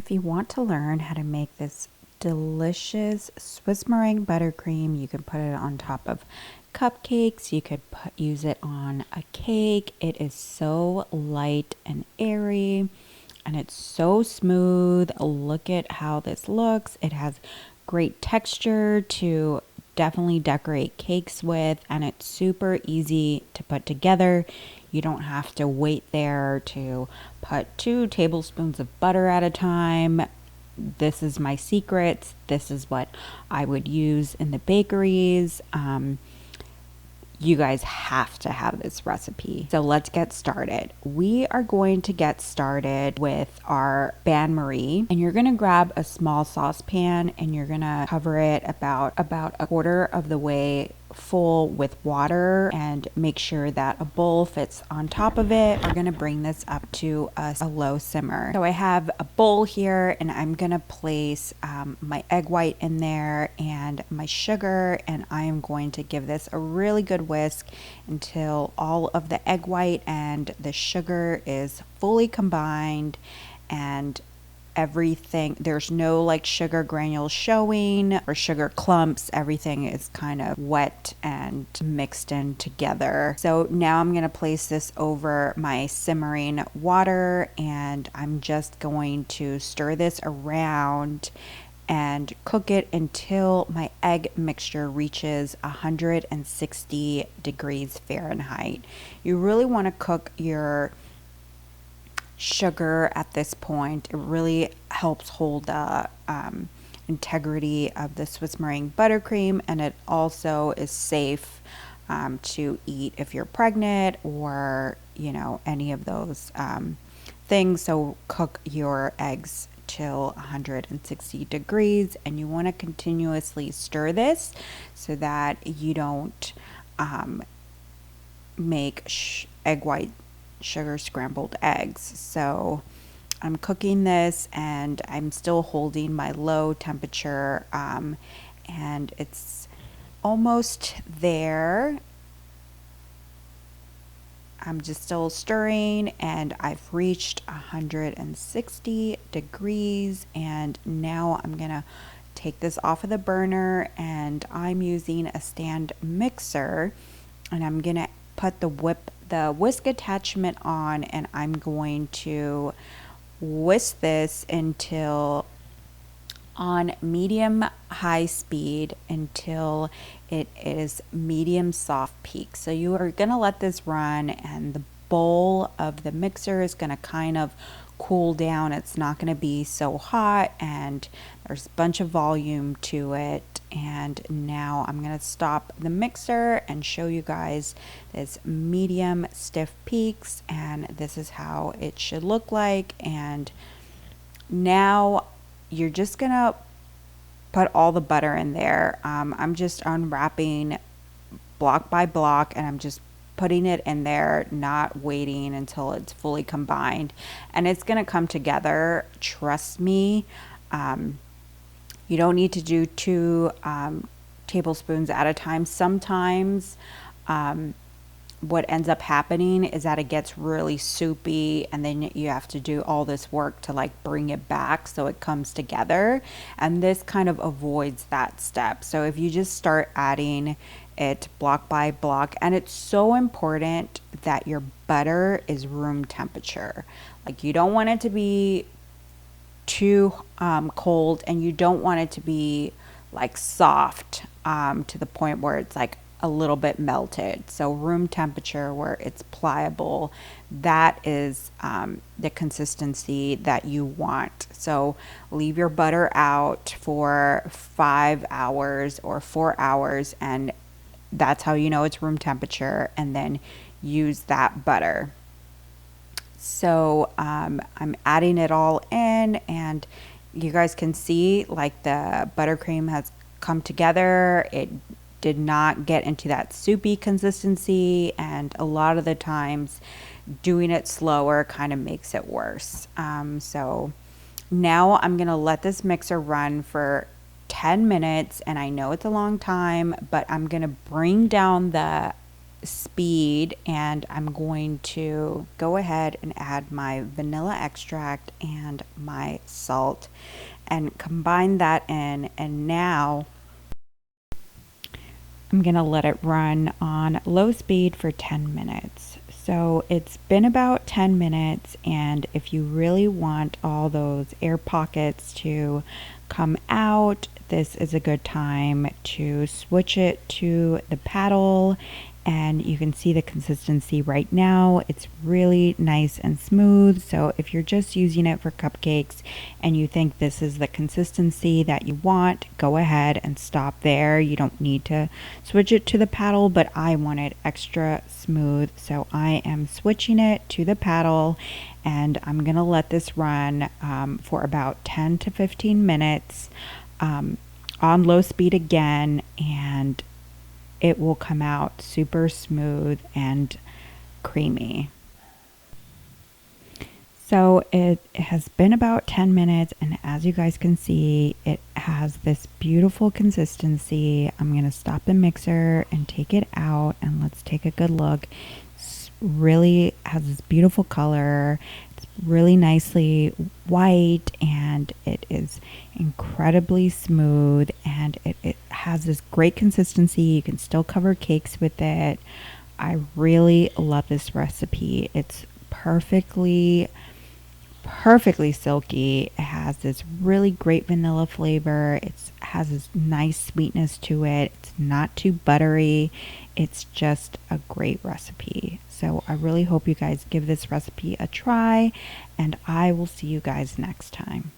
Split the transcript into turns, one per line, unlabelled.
If you want to learn how to make this delicious Swiss meringue buttercream, you can put it on top of cupcakes. You could use it on a cake. It is so light and airy and it's so smooth. Look at how this looks. It has great texture to definitely decorate cakes with, and it's super easy to put together. You don't have to wait there to put 2 tablespoons of butter at a time. This is my secret. This is what I would use in the bakeries. You guys have to have this recipe. So let's get started. We are going to get started with our bain marie, and you're going to grab a small saucepan and you're going to cover it about a quarter of the way full with water, and make sure that a bowl fits on top of it. We're going to bring this up to a low simmer. So I have a bowl here and I'm going to place my egg white in there and my sugar, and I am going to give this a really good whisk until all of the egg white and the sugar is fully combined and everything, there's no like sugar granules showing or sugar clumps. Everything is kind of wet and mixed in together. So now I'm going to place this over my simmering water, and I'm just going to stir this around and cook it until my egg mixture reaches 160 degrees Fahrenheit. You really want to cook your sugar at this point. It really helps hold the integrity of the Swiss meringue buttercream, and it also is safe to eat if you're pregnant or any of those things. So cook your eggs till 160 degrees, and you want to continuously stir this so that you don't make egg white sugar scrambled eggs. So I'm cooking this and I'm still holding my low temperature, and it's almost there. I'm just still stirring, and I've reached 160 degrees, and now I'm gonna take this off of the burner, and I'm using a stand mixer, and I'm gonna put the whisk attachment on, and I'm going to whisk this until on medium high speed until it is medium soft peak. So you are going to let this run, and the bowl of the mixer is going to kind of cool down. It's not going to be so hot, and there's a bunch of volume to it. And now I'm going to stop the mixer and show you guys this medium stiff peaks, and this is how it should look like. And now you're just going to put all the butter in there. I'm just unwrapping block by block, and I'm just putting it in there, not waiting until it's fully combined. And it's going to come together, trust me. You don't need to do 2 tablespoons at a time. Sometimes what ends up happening is that it gets really soupy, and then you have to do all this work to like bring it back so it comes together, and this kind of avoids that step. So if you just start adding it block by block, and it's so important that your butter is room temperature. Like, you don't want it to be too cold, and you don't want it to be like soft to the point where it's like a little bit melted. So room temperature where it's pliable, that is the consistency that you want. So leave your butter out for 5 hours or 4 hours, and that's how you know it's room temperature, and then use that butter. So I'm adding it all in, and you guys can see like the buttercream has come together. It did not get into that soupy consistency, and a lot of the times doing it slower kind of makes it worse. So now I'm gonna let this mixer run for 10 minutes, and I know it's a long time, but I'm gonna bring down the speed, and I'm going to go ahead and add my vanilla extract and my salt and combine that in. And now I'm going to let it run on low speed for 10 minutes. So it's been about 10 minutes, and if you really want all those air pockets to come out, this is a good time to switch it to the paddle, and you can see the consistency right now. It's really nice and smooth. So if you're just using it for cupcakes and you think this is the consistency that you want, go ahead and stop there. You don't need to switch it to the paddle, but I want it extra smooth, so I am switching it to the paddle, and I'm gonna let this run for about 10 to 15 minutes on low speed again, and it will come out super smooth and creamy. So it has been about 10 minutes, and as you guys can see, it has this beautiful consistency. I'm going to stop the mixer and take it out, and let's take a good look. It's really has this beautiful color. It's really nicely white, and it is incredibly smooth, and it has this great consistency. You can still cover cakes with it. I really love this recipe. It's perfectly silky. It has this really great vanilla flavor. It has this nice sweetness to it. It's not too buttery. It's just a great recipe. So I really hope you guys give this recipe a try, and I will see you guys next time.